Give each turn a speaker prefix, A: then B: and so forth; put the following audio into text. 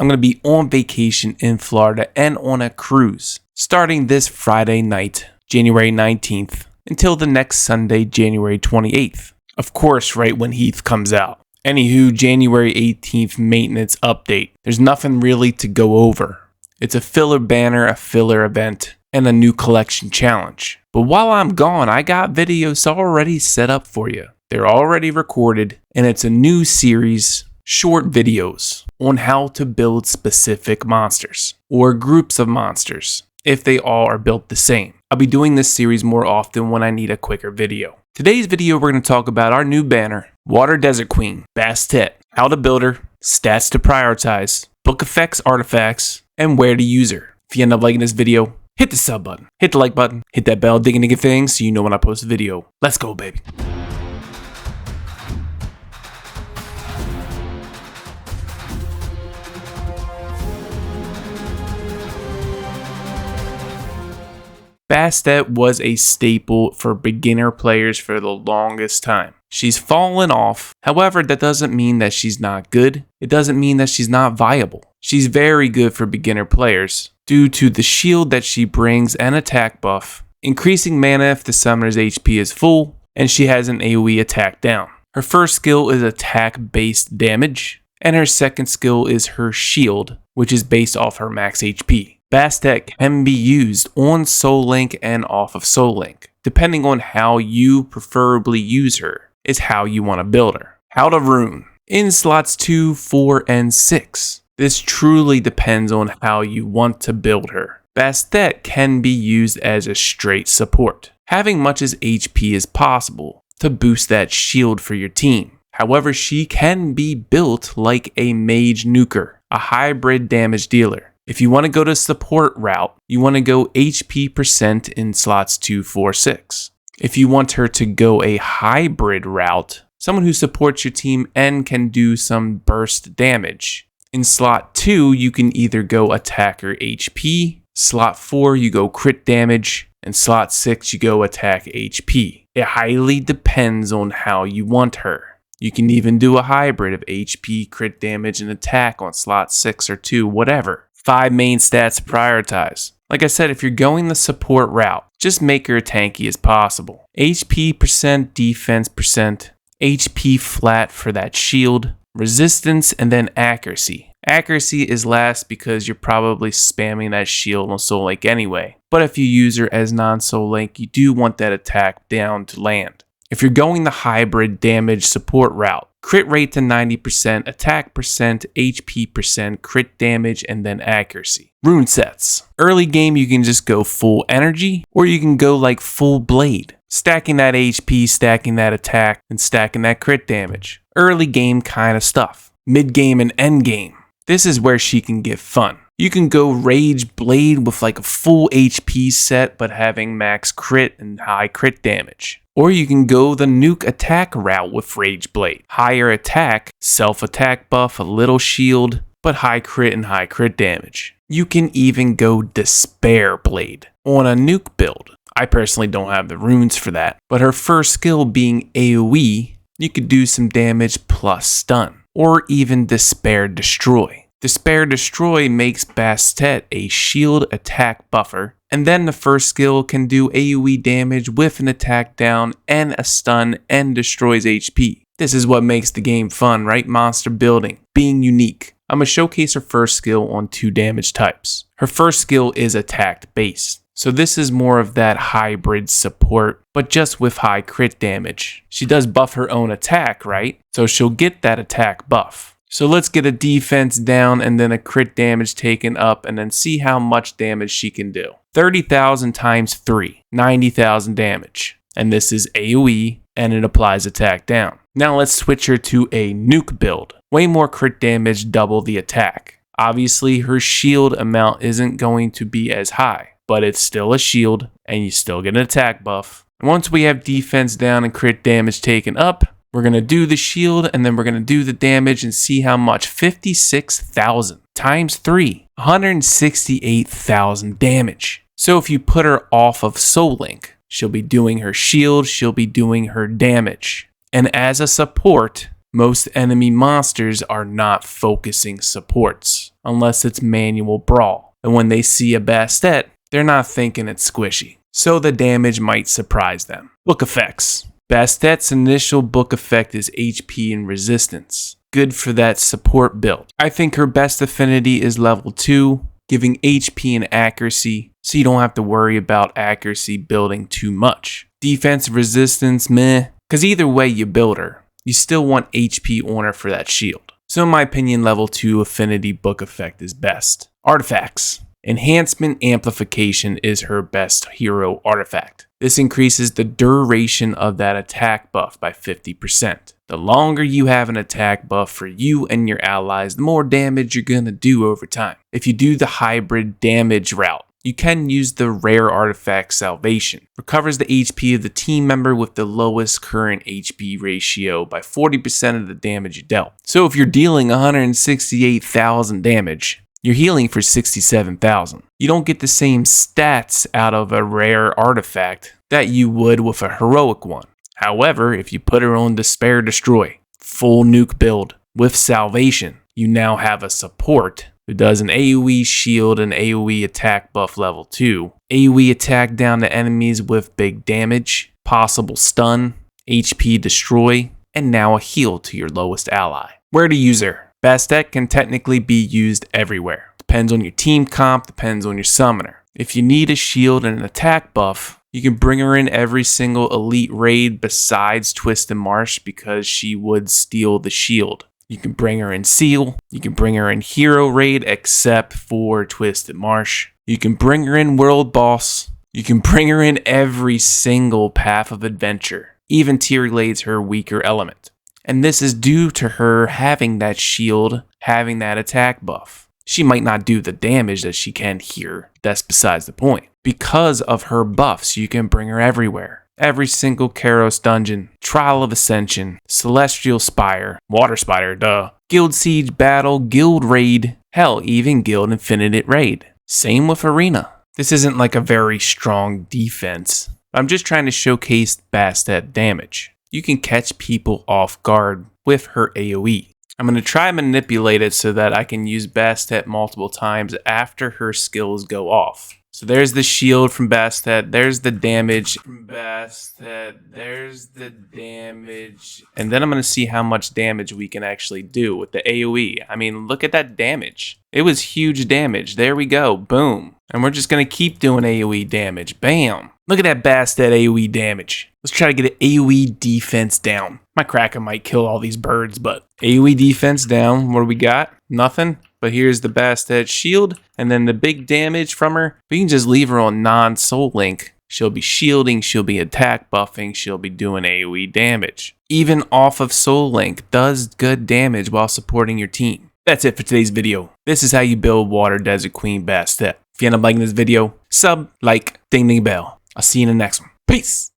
A: I'm going to be on vacation in Florida and on a cruise, starting this Friday night, January 19th, until the next Sunday, January 28th. Of course, right when Heath comes out. Anywho, January 18th maintenance update. There's nothing really to go over. It's a filler banner, a filler event, and a new collection challenge. But while I'm gone, I got videos already set up for you. They're already recorded, and it's a new series, short videos on how to build specific monsters or groups of monsters if they all are built the same. I'll be doing this series more often when I need a quicker video. Today's video, we're going to talk about our new banner, Water Desert Queen, Bastet, how to build her, stats to prioritize, book effects, artifacts, and where to use her. If you end up liking this video, hit the sub button, hit the like button, hit that bell ding thing so you know when I post a video. Let's go, baby. Bastet was a staple for beginner players for the longest time. She's fallen off. However, that doesn't mean that she's not good. It doesn't mean that she's not viable. She's very good for beginner players due to the shield that she brings and attack buff, increasing mana if the summoner's HP is full, and she has an AoE attack down. Her first skill is attack-based damage, and her second skill is her shield, which is based off her max HP. Bastet can be used on Soul Link and off of Soul Link, depending on how you preferably use her, is how you want to build her. How to Rune. In slots 2, 4, and 6. This truly depends on how you want to build her. Bastet can be used as a straight support, having much as HP as possible to boost that shield for your team. However, she can be built like a mage NUKER, a hybrid damage dealer. If you want to go to support route, you want to go HP percent in slots 2, 4, 6. If you want her to go a hybrid route, someone who supports your team and can do some burst damage. In slot 2, you can either go attacker HP, slot 4 you go crit damage, and slot 6 you go attack HP. It highly depends on how you want her. You can even do a hybrid of HP, crit damage, and attack on slot 6 or 2, whatever. 5 main stats to prioritize. Like I said, if you're going the support route, just make her tanky as possible. HP percent, defense percent, HP flat for that shield, resistance, and then accuracy. Accuracy is last because you're probably spamming that shield on Soul Link anyway. But if you use her as non-Soul Link, you do want that attack down to land. If you're going the hybrid damage support route, crit rate to 90%, attack percent, HP percent, crit damage, and then accuracy. Rune sets. Early game, you can just go full energy, or you can go like full blade, stacking that HP, stacking that attack, and stacking that crit damage. Early game kind of stuff. Mid game and end game. This is where she can get fun. You can go Rage Blade with like a full HP set, but having max crit and high crit damage. Or you can go the nuke attack route with Rage Blade. Higher attack, self-attack buff, a little shield, but high crit and high crit damage. You can even go Despair Blade on a nuke build. I personally don't have the runes for that, but her first skill being AoE, you could do some damage plus stun, or even Despair Destroy. Despair Destroy makes Bastet a shield attack buffer, and then the first skill can do AoE damage with an attack down and a stun and destroys HP. This is what makes the game fun, right? Monster building, being unique. I'm going to showcase her first skill on 2 damage types. Her first skill is attack based. So this is more of that hybrid support, but just with high crit damage. She does buff her own attack, right? So she'll get that attack buff. So let's get a defense down and then a crit damage taken up and then see how much damage she can do. 30,000 times 3, 90,000 damage. And this is AoE and it applies attack down. Now let's switch her to a nuke build. Way more crit damage, double the attack. Obviously her shield amount isn't going to be as high, but it's still a shield and you still get an attack buff. And once we have defense down and crit damage taken up, we're going to do the shield and then we're going to do the damage and see how much. 56,000 times 3, 168,000 damage. So if you put her off of Soul Link, she'll be doing her shield, she'll be doing her damage. And as a support, most enemy monsters are not focusing supports. unless it's manual brawl. And when they see a Bastet, they're not thinking it's squishy. So the damage might surprise them. Book effects. Bastet's initial book effect is HP and resistance. Good for that support build. I think her best affinity is level 2, giving HP and accuracy, so you don't have to worry about accuracy building too much. Defense resistance, meh, because either way you build her, you still want HP on her for that shield. So in my opinion, level 2 affinity book effect is best. Artifacts. Enhancement amplification is her best hero artifact. This increases the duration of that attack buff by 50%. The longer you have an attack buff for you and your allies, the more damage you're gonna do over time. If you do the hybrid damage route, you can use the rare artifact Salvation. Recovers the HP of the team member with the lowest current HP ratio by 40% of the damage you dealt. So if you're dealing 168,000 damage, you're healing for 67,000. You don't get the same stats out of a rare artifact that you would with a heroic one. However, if you put her on Despair Destroy, full nuke build with Salvation, you now have a support who does an AoE shield and AoE attack buff level 2, AoE attack down to enemies with big damage, possible stun, HP destroy, and now a heal to your lowest ally. Where to use her? Bastet can technically be used everywhere. Depends on your team comp, depends on your summoner. If you need a shield and an attack buff, you can bring her in every single elite raid besides Twisted Marsh because she would steal the shield. You can bring her in Seal, you can bring her in Hero Raid except for Twisted Marsh. You can bring her in World Boss. You can bring her in every single Path of Adventure. Even Tier Lade's her weaker element. And this is due to her having that shield, having that attack buff. She might not do the damage that she can here, that's besides the point. Because of her buffs, you can bring her everywhere. Every single Cairos dungeon, Trial of Ascension, Celestial Spire, Water Spider, duh, Guild Siege Battle, Guild Raid, hell, even Guild Infinite Raid. Same with Arena. This isn't like a very strong defense. I'm just trying to showcase Bastet damage. You can catch people off guard with her AoE. I'm going to try and manipulate it so that I can use Bastet multiple times after her skills go off. So there's the shield from Bastet, there's the damage from Bastet, there's the damage. And then I'm going to see how much damage we can actually do with the AoE. I mean, look at that damage. It was huge damage. There we go. Boom. And we're just going to keep doing AoE damage. Bam. Look at that Bastet AoE damage. Let's try to get an AoE defense down. My Kraken might kill all these birds, but AoE defense down. What do we got? Nothing. But here's the Bastet shield, and then the big damage from her. We can just leave her on non-soul link. She'll be shielding, she'll be attack buffing, she'll be doing AoE damage. Even off of soul link does good damage while supporting your team. That's it for today's video. This is how you build Water Desert Queen Bastet. If you end up liking this video, sub, like, ding ding bell. I'll see you in the next one. Peace!